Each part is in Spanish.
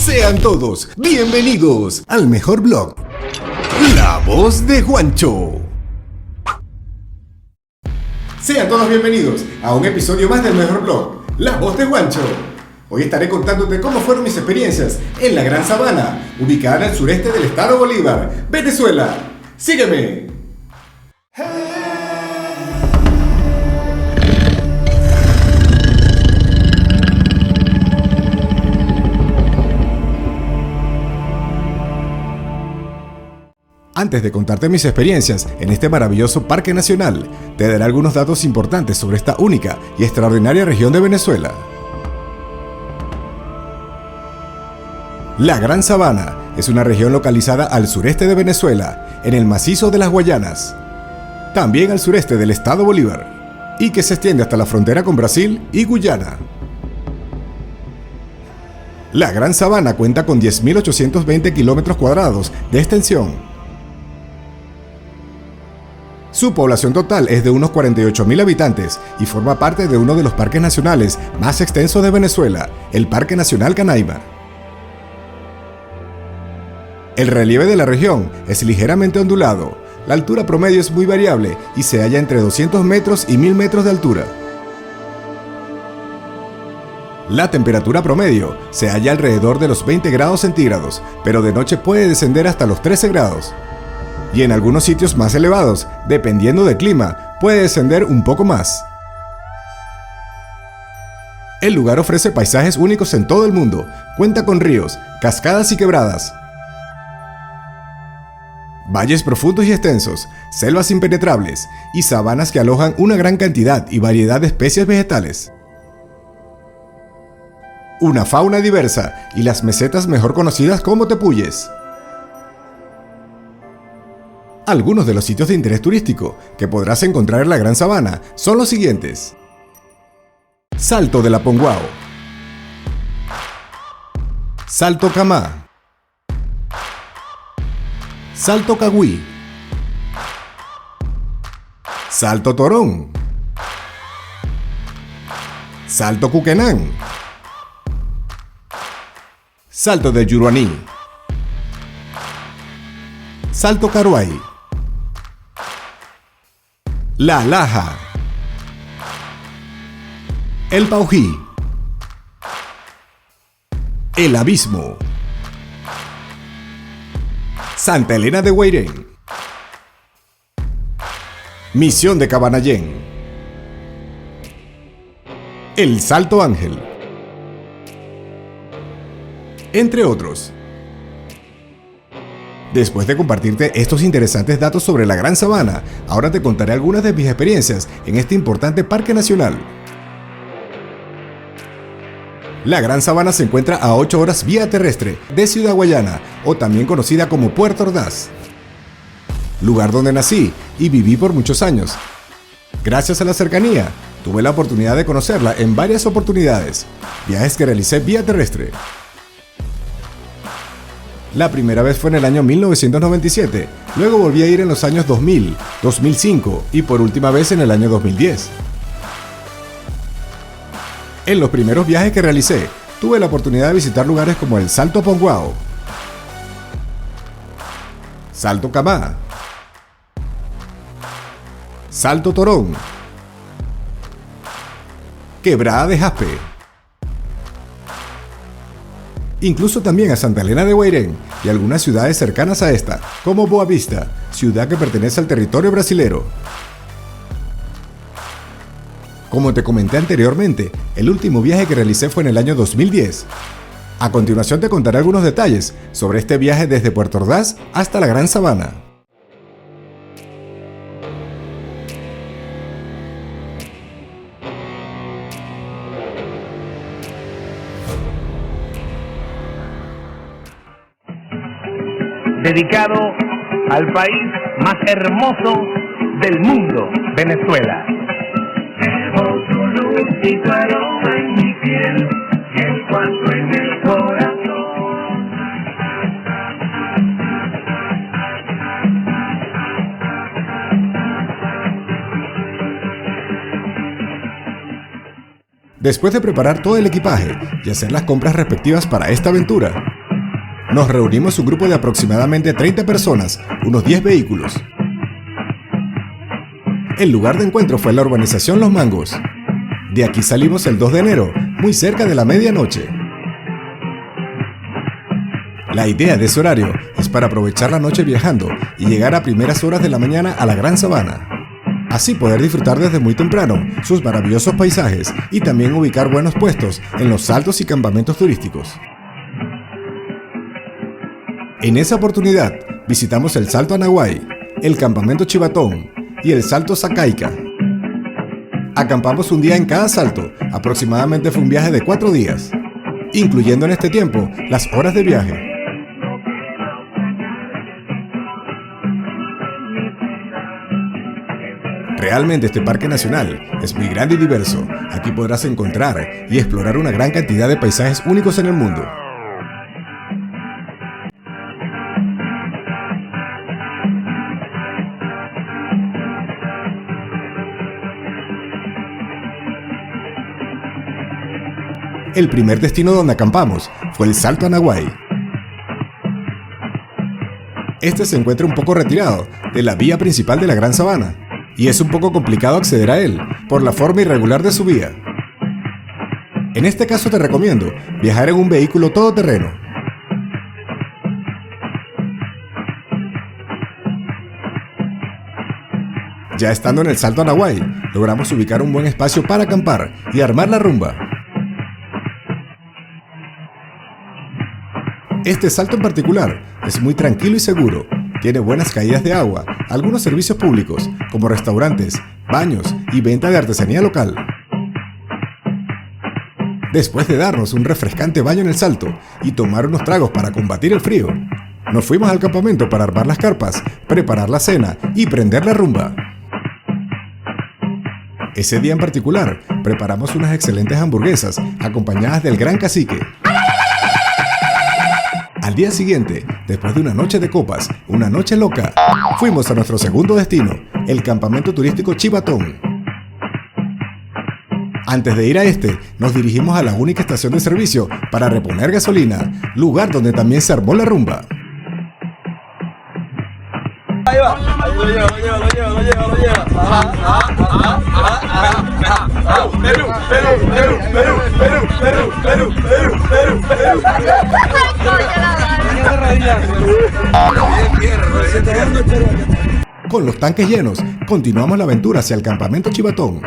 Sean todos bienvenidos al mejor blog, La Voz de Juancho. Sean todos bienvenidos a un episodio más del mejor blog, La Voz de Juancho. Hoy estaré contándote cómo fueron mis experiencias en la Gran Sabana, ubicada en el sureste del estado Bolívar, Venezuela. ¡Sígueme! Antes de contarte mis experiencias en este maravilloso parque nacional, te daré algunos datos importantes sobre esta única y extraordinaria región de Venezuela. La Gran Sabana es una región localizada al sureste de Venezuela, en el macizo de las Guayanas, también al sureste del estado Bolívar, y que se extiende hasta la frontera con Brasil y Guyana. La Gran Sabana cuenta con 10.820 kilómetros cuadrados de extensión. Su población total es de unos 48.000 habitantes y forma parte de uno de los parques nacionales más extensos de Venezuela, el Parque Nacional Canaima. El relieve de la región es ligeramente ondulado, la altura promedio es muy variable y se halla entre 200 metros y 1000 metros de altura. La temperatura promedio se halla alrededor de los 20 grados centígrados, pero de noche puede descender hasta los 13 grados. Y en algunos sitios más elevados, dependiendo del clima, puede descender un poco más. El lugar ofrece paisajes únicos en todo el mundo, cuenta con ríos, cascadas y quebradas, valles profundos y extensos, selvas impenetrables y sabanas que alojan una gran cantidad y variedad de especies vegetales. Una fauna diversa y las mesetas mejor conocidas como tepuyes. Algunos de los sitios de interés turístico que podrás encontrar en la Gran Sabana son los siguientes: Salto de la Ponguao, Salto Camá, Salto Cagüí, Salto Torón, Salto Cuquenán, Salto de Yuruaní, Salto Caruay, La Laja, El Paují, El Abismo, Santa Elena de Guairén, Misión de Cabanallén, El Salto Ángel, entre otros. Después de compartirte estos interesantes datos sobre la Gran Sabana, ahora te contaré algunas de mis experiencias en este importante parque nacional. La Gran Sabana se encuentra a 8 horas vía terrestre de Ciudad Guayana, o también conocida como Puerto Ordaz, lugar donde nací y viví por muchos años. Gracias a la cercanía, tuve la oportunidad de conocerla en varias oportunidades, viajes que realicé vía terrestre. La primera vez fue en el año 1997, luego volví a ir en los años 2000, 2005 y por última vez en el año 2010. En los primeros viajes que realicé, tuve la oportunidad de visitar lugares como el Salto Ponguao, Salto Camá, Salto Torón, Quebrada de Jaspe, incluso también a Santa Elena de Guairén y algunas ciudades cercanas a esta, como Boa Vista, ciudad que pertenece al territorio brasilero. Como te comenté anteriormente, el último viaje que realicé fue en el año 2010. A continuación te contaré algunos detalles sobre este viaje desde Puerto Ordaz hasta la Gran Sabana. Dedicado al país más hermoso del mundo, Venezuela. Llevo tu luz y tu aroma en mi piel, y el cuarto en el corazón. Después de preparar todo el equipaje y hacer las compras respectivas para esta aventura, Nos reunimos un grupo de aproximadamente 30 personas, unos 10 vehículos. El lugar de encuentro fue la urbanización Los Mangos. De aquí salimos el 2 de enero, muy cerca de la medianoche. La idea de ese horario es para aprovechar la noche viajando y llegar a primeras horas de la mañana a la Gran Sabana. Así poder disfrutar desde muy temprano sus maravillosos paisajes y también ubicar buenos puestos en los saltos y campamentos turísticos. En esa oportunidad visitamos el Salto Anahuay, el campamento Chivatón y el Salto Zacaica. Acampamos un día en cada salto, aproximadamente fue un viaje de 4 días, incluyendo en este tiempo las horas de viaje. Realmente este parque nacional es muy grande y diverso. Aquí podrás encontrar y explorar una gran cantidad de paisajes únicos en el mundo. El primer destino donde acampamos fue el Salto Anahuay. Este se encuentra un poco retirado de la vía principal de la Gran Sabana y es un poco complicado acceder a él por la forma irregular de su vía. En este caso te recomiendo viajar en un vehículo todoterreno. Ya estando en el Salto Anahuay, logramos ubicar un buen espacio para acampar y armar la rumba. Este salto en particular es muy tranquilo y seguro. Tiene buenas caídas de agua, algunos servicios públicos, como restaurantes, baños y venta de artesanía local. Después de darnos un refrescante baño en el salto y tomar unos tragos para combatir el frío, nos fuimos al campamento para armar las carpas, preparar la cena y prender la rumba. Ese día en particular, preparamos unas excelentes hamburguesas acompañadas del Gran Cacique. Al día siguiente, después de una noche de copas, una noche loca, fuimos a nuestro segundo destino, el campamento turístico Chivatón. Antes de ir a este, nos dirigimos a la única estación de servicio para reponer gasolina, lugar donde también se armó la rumba. Ahí va, ahí lo lleva. Con los tanques llenos, continuamos la aventura hacia el campamento Chivatón.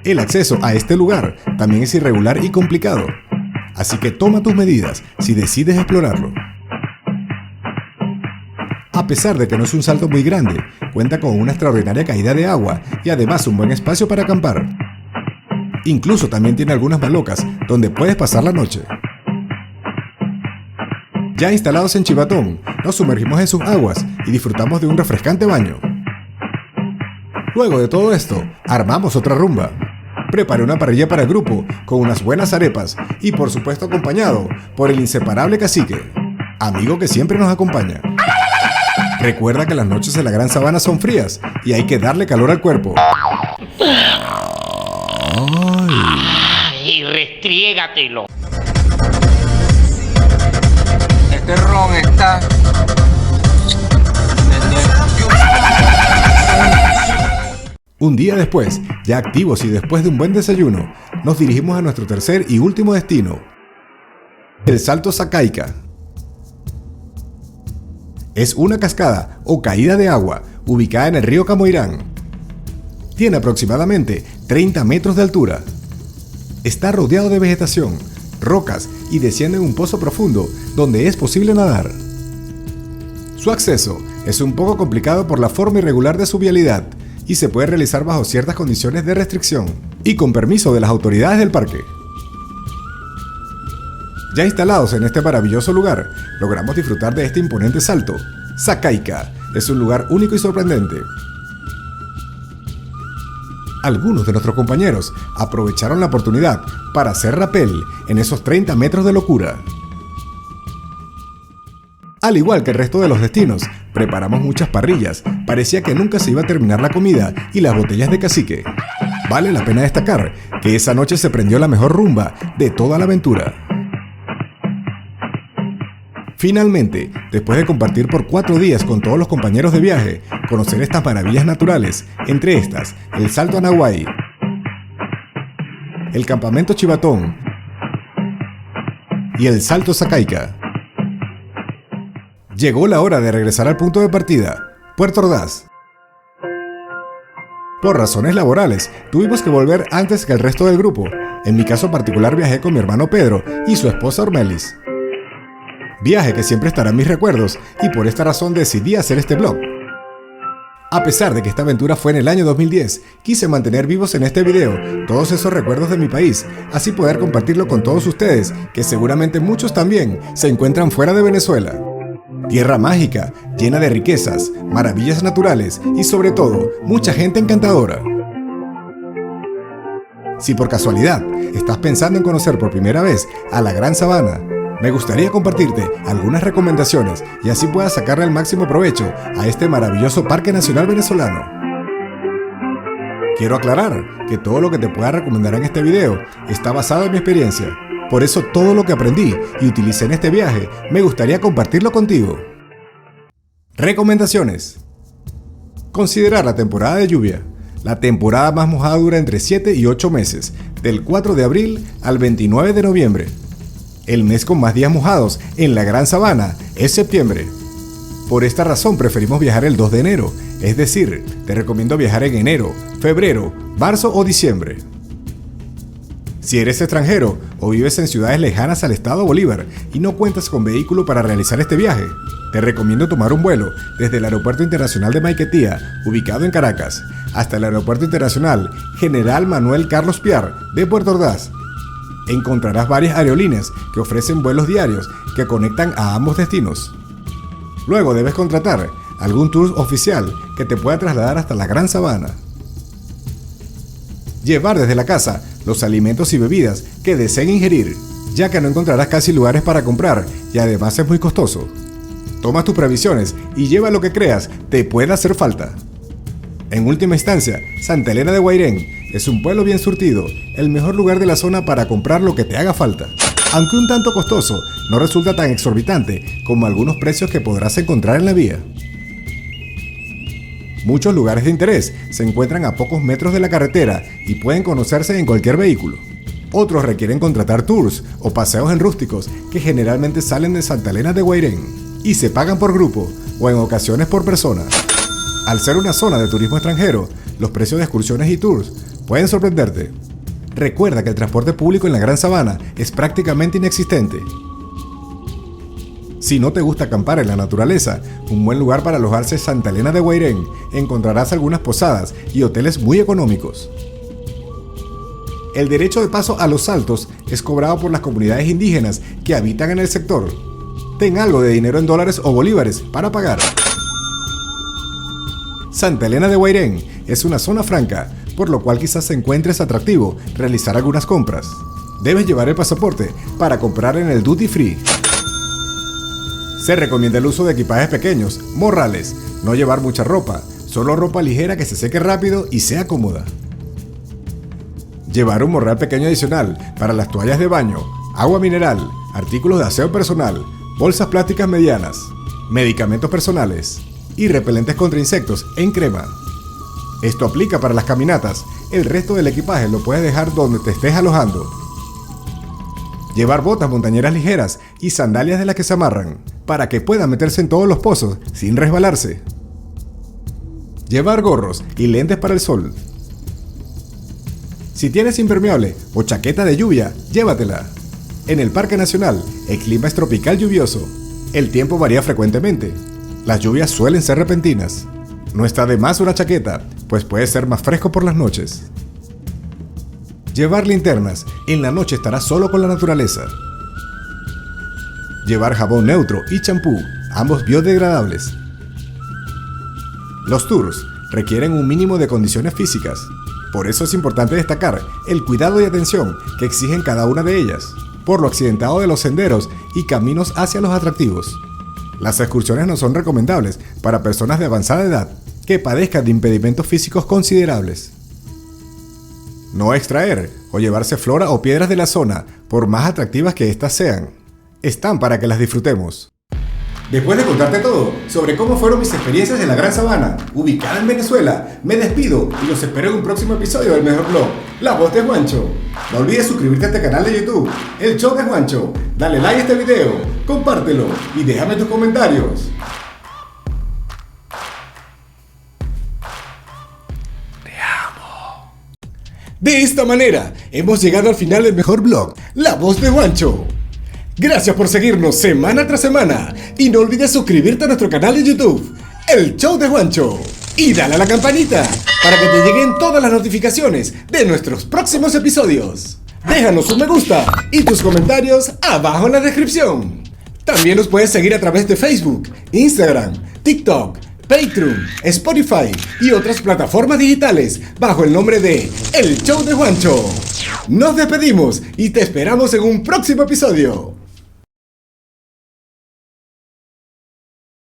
El acceso a este lugar también es irregular y complicado, así que toma tus medidas si decides explorarlo. A pesar de que no es un salto muy grande, cuenta con una extraordinaria caída de agua y además un buen espacio para acampar. Incluso también tiene algunas malocas donde puedes pasar la noche. Ya instalados en Chivatón, nos sumergimos en sus aguas y disfrutamos de un refrescante baño. Luego de todo esto, armamos otra rumba. Preparé una parrilla para el grupo con unas buenas arepas y por supuesto acompañado por el inseparable Cacique, amigo que siempre nos acompaña. Recuerda que las noches en la Gran Sabana son frías y hay que darle calor al cuerpo. Y restriégatelo. Este ron está... Un día después, ya activos y después de un buen desayuno, nos dirigimos a nuestro tercer y último destino, el Salto Zacaica. Es una cascada o caída de agua ubicada en el río Camoirán. Tiene aproximadamente 30 metros de altura. Está rodeado de vegetación, rocas y desciende en un pozo profundo donde es posible nadar. Su acceso es un poco complicado por la forma irregular de su vialidad y se puede realizar bajo ciertas condiciones de restricción y con permiso de las autoridades del parque. Ya instalados en este maravilloso lugar, logramos disfrutar de este imponente salto. Zacaica es un lugar único y sorprendente. Algunos de nuestros compañeros aprovecharon la oportunidad para hacer rappel en esos 30 metros de locura. Al igual que el resto de los destinos, preparamos muchas parrillas. Parecía que nunca se iba a terminar la comida y las botellas de Cacique. Vale la pena destacar que esa noche se prendió la mejor rumba de toda la aventura. Finalmente, después de compartir por 4 días con todos los compañeros de viaje, conocer estas maravillas naturales, entre estas, el Salto Anahuay, el Campamento Chivatón y el Salto Zacaica, llegó la hora de regresar al punto de partida, Puerto Ordaz. Por razones laborales, tuvimos que volver antes que el resto del grupo. En mi caso particular viajé con mi hermano Pedro y su esposa Ormelis. Viaje que siempre estará en mis recuerdos y por esta razón decidí hacer este vlog. A pesar de que esta aventura fue en el año 2010, quise mantener vivos en este video todos esos recuerdos de mi país, así poder compartirlo con todos ustedes, que seguramente muchos también se encuentran fuera de Venezuela. Tierra mágica, llena de riquezas, maravillas naturales y sobre todo, mucha gente encantadora. Si por casualidad estás pensando en conocer por primera vez a la Gran Sabana, me gustaría compartirte algunas recomendaciones y así puedas sacarle el máximo provecho a este maravilloso Parque Nacional Venezolano. Quiero aclarar que todo lo que te pueda recomendar en este video está basado en mi experiencia. Por eso todo lo que aprendí y utilicé en este viaje, me gustaría compartirlo contigo. Recomendaciones. Considerar la temporada de lluvia. La temporada más mojada dura entre 7 y 8 meses, del 4 de abril al 29 de noviembre. El mes con más días mojados en la Gran Sabana es septiembre. Por esta razón preferimos viajar el 2 de enero, es decir, te recomiendo viajar en enero, febrero, marzo o diciembre. Si eres extranjero o vives en ciudades lejanas al estado Bolívar y no cuentas con vehículo para realizar este viaje, te recomiendo tomar un vuelo desde el Aeropuerto Internacional de Maiquetía, ubicado en Caracas, hasta el Aeropuerto Internacional General Manuel Carlos Piar de Puerto Ordaz. Encontrarás varias aerolíneas que ofrecen vuelos diarios que conectan a ambos destinos. Luego debes contratar algún tour oficial que te pueda trasladar hasta la Gran Sabana. Llevar desde la casa los alimentos y bebidas que deseen ingerir, ya que no encontrarás casi lugares para comprar y además es muy costoso. Toma tus previsiones y lleva lo que creas te pueda hacer falta. En última instancia, Santa Elena de Guairén es un pueblo bien surtido, el mejor lugar de la zona para comprar lo que te haga falta. Aunque un tanto costoso, no resulta tan exorbitante como algunos precios que podrás encontrar en la vía. Muchos lugares de interés se encuentran a pocos metros de la carretera y pueden conocerse en cualquier vehículo. Otros requieren contratar tours o paseos en rústicos que generalmente salen de Santa Elena de Guairén y se pagan por grupo o en ocasiones por persona. Al ser una zona de turismo extranjero, los precios de excursiones y tours pueden sorprenderte. Recuerda que el transporte público en la Gran Sabana es prácticamente inexistente. Si no te gusta acampar en la naturaleza, un buen lugar para alojarse es Santa Elena de Guairén. Encontrarás algunas posadas y hoteles muy económicos. El derecho de paso a los saltos es cobrado por las comunidades indígenas que habitan en el sector. Ten algo de dinero en dólares o bolívares para pagar. Santa Elena de Guairén es una zona franca, por lo cual quizás encuentres atractivo realizar algunas compras. Debes llevar el pasaporte para comprar en el Duty Free. Se recomienda el uso de equipajes pequeños, morrales, no llevar mucha ropa, solo ropa ligera que se seque rápido y sea cómoda. Llevar un morral pequeño adicional para las toallas de baño, agua mineral, artículos de aseo personal, bolsas plásticas medianas, medicamentos personales y repelentes contra insectos en crema. Esto aplica para las caminatas, el resto del equipaje lo puedes dejar donde te estés alojando. Llevar botas montañeras ligeras y sandalias de las que se amarran, para que puedan meterse en todos los pozos sin resbalarse. Llevar gorros y lentes para el sol. Si tienes impermeable o chaqueta de lluvia, llévatela. En el Parque Nacional, el clima es tropical lluvioso. El tiempo varía frecuentemente. Las lluvias suelen ser repentinas. No está de más una chaqueta, pues puede ser más fresco por las noches. Llevar linternas. En la noche estarás solo con la naturaleza. Llevar jabón neutro y champú, ambos biodegradables. Los tours requieren un mínimo de condiciones físicas. Por eso es importante destacar el cuidado y atención que exigen cada una de ellas, por lo accidentado de los senderos y caminos hacia los atractivos. Las excursiones no son recomendables para personas de avanzada edad que padezcan de impedimentos físicos considerables. No extraer o llevarse flora o piedras de la zona, por más atractivas que éstas sean. Están para que las disfrutemos. Después de contarte todo sobre cómo fueron mis experiencias en la Gran Sabana, ubicada en Venezuela, me despido y los espero en un próximo episodio del mejor blog, La Voz de Juancho. No olvides suscribirte a este canal de YouTube, El Show de Juancho. Dale like a este video, compártelo y déjame tus comentarios. De esta manera, hemos llegado al final del mejor blog, La Voz de Juancho. Gracias por seguirnos semana tras semana y no olvides suscribirte a nuestro canal de YouTube, El Show de Juancho. Y dale a la campanita para que te lleguen todas las notificaciones de nuestros próximos episodios. Déjanos un me gusta y tus comentarios abajo en la descripción. También nos puedes seguir a través de Facebook, Instagram, TikTok, Patreon, Spotify y otras plataformas digitales bajo el nombre de El Show de Juancho. Nos despedimos y te esperamos en un próximo episodio.